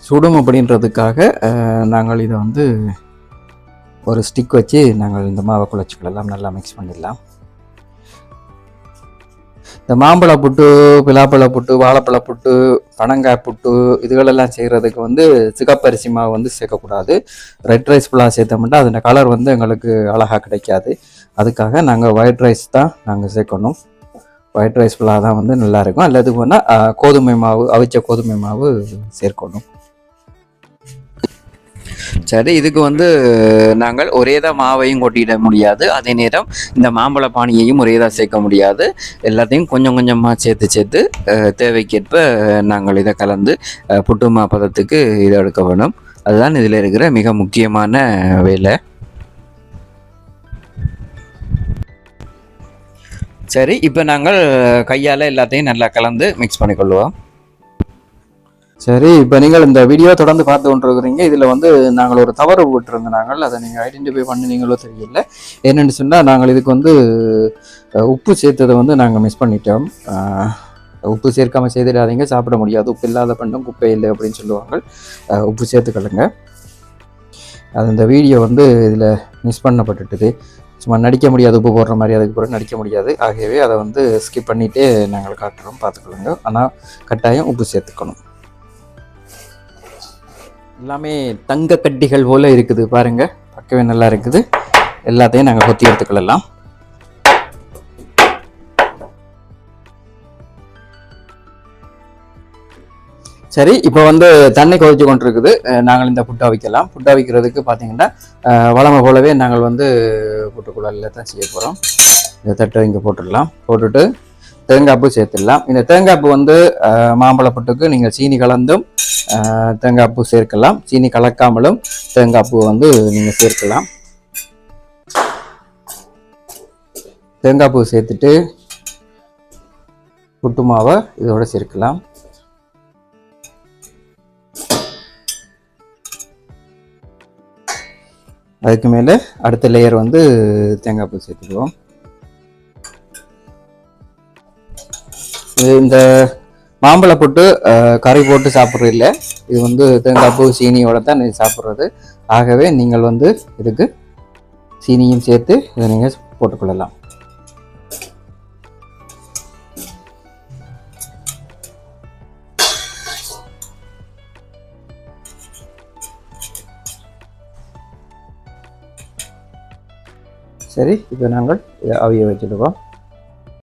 சுடும் அப்படின்றதுக்காக நாங்கள் இதை வந்து ஒரு ஸ்டிக் வச்சு நாங்கள் இந்த மாவை குழச்சிக்கலாம், நல்லா மிக்ஸ் பண்ணிடலாம். இந்த மாம்பழ புட்டு, பிலாப்பழ புட்டு, வாழைப்பழ புட்டு, பனங்காய் புட்டு இதுகளெல்லாம் செய்கிறதுக்கு வந்து சிகப்பரிசி மாவு வந்து சேர்க்கக்கூடாது. ரெட் ரைஸ் ஃபுல்லாக சேர்த்தோம்னா அதோட கலர் வந்து எங்களுக்கு அழகாக கிடைக்காது. அதுக்காக நாங்கள் ஒயிட் ரைஸ் தான் நாங்கள் சேர்க்கணும். ஒயிட் ரைஸ் ஃபுல்லாக தான் வந்து நல்லாயிருக்கும். அல்லது போனால் கோதுமை மாவு, அவிச்ச கோதுமை மாவு சேர்க்கணும். சரி, இதுக்கு வந்து நாங்கள் ஒரேதான் மாவையும் கொட்டிட முடியாது, அதே நேரம் இந்த மாம்பழ பானியையும் ஒரேதான் சேர்க்க முடியாது. எல்லாத்தையும் கொஞ்சம் கொஞ்சமாக சேர்த்து தேவைக்கேற்ப நாங்கள் இதை கலந்து புட்டுமா பதத்துக்கு இதை எடுக்க வேணும். அதுதான் இதில் இருக்கிற மிக முக்கியமான வேலை. சரி, இப்போ நாங்கள் கையால் எல்லாத்தையும் நல்லா கலந்து மிக்ஸ் பண்ணிக்கொள்வோம். சரி, இப்போ நீங்கள் இந்த வீடியோ தொடர்ந்து பார்த்து கொண்டிருக்கிறீங்க. இதில் வந்து நாங்கள் ஒரு தவறு விட்டுருந்தோம். நாங்கள் அதை நீங்கள் ஐடென்டிஃபை பண்ணினீங்களோ தெரியல. என்னென்னு சொன்னால், நாங்கள் இதுக்கு வந்து உப்பு சேர்த்ததை வந்து நாங்கள் மிஸ் பண்ணிட்டோம். உப்பு சேர்க்காமல் செய்திடாதீங்க, சாப்பிட முடியாது. உப்பு இல்லாத பண்ணும் குப்பை இல்லை அப்படின்னு சொல்லுவாங்க. உப்பு சேர்த்துக்கொள்ளுங்க. அது இந்த வீடியோ வந்து இதில் மிஸ் பண்ணப்பட்டுட்டுது. சும்மா நடிக்க முடியாது, உப்பு போடுற மாதிரி அதுக்கு பிறகு நடிக்க முடியாது. ஆகவே அதை வந்து ஸ்கிப் பண்ணிகிட்டே நாங்கள் காட்டுறோம், பார்த்துக்கொள்ளுங்க. ஆனால் கட்டாயம் உப்பு சேர்த்துக்கணும். எல்லாமே தங்க கட்டிகள் போல் இருக்குது பாருங்க, பார்க்கவே நல்லா இருக்குது. எல்லாத்தையும் நாங்கள் கொத்தி எடுத்துக்கொள்ளலாம். சரி, இப்போ வந்து தண்ணி கொதிச்சு கொண்டிருக்குது. நாங்கள் இந்த புட்டா வைக்கலாம். புட்டா வைக்கிறதுக்கு பார்த்தீங்கன்னா வளமை போலவே நாங்கள் வந்து புட்டுக்குழலில் தான் செய்ய போகிறோம். இந்த தட்டை இங்கே போட்டுடலாம். போட்டுட்டு தேங்காய்ப்பூ சேர்த்துடலாம். இந்த தேங்காய்ப்பூ வந்து மாம்பழ புட்டுக்கு நீங்கள் சீனி கலந்தும் தேங்காய்ப்பூ சேர்க்கலாம், சீனி கலக்காமலும் தேங்காய்ப்பூ வந்து நீங்கள் சேர்க்கலாம். தேங்காய்ப்பூ சேர்த்துட்டு புட்டு மாவை இதோட சேர்க்கலாம். அதுக்கு மேலே அடுத்த லேயர் வந்து தேங்காய்ப்பூ சேர்த்துக்குவோம். இந்த மாம்பழ புட்டு கறி போட்டு சாப்பிட்றது இல்லை, இது வந்து தேங்காய்ப்பூ சீனியோட தான் சாப்பிட்றது. ஆகவே நீங்கள் வந்து இதுக்கு சீனியும் சேர்த்து இதை நீங்கள் போட்டுக்கொள்ளலாம். சரி, இப்போ நாங்கள் அவிய வச்சுடுவோம்.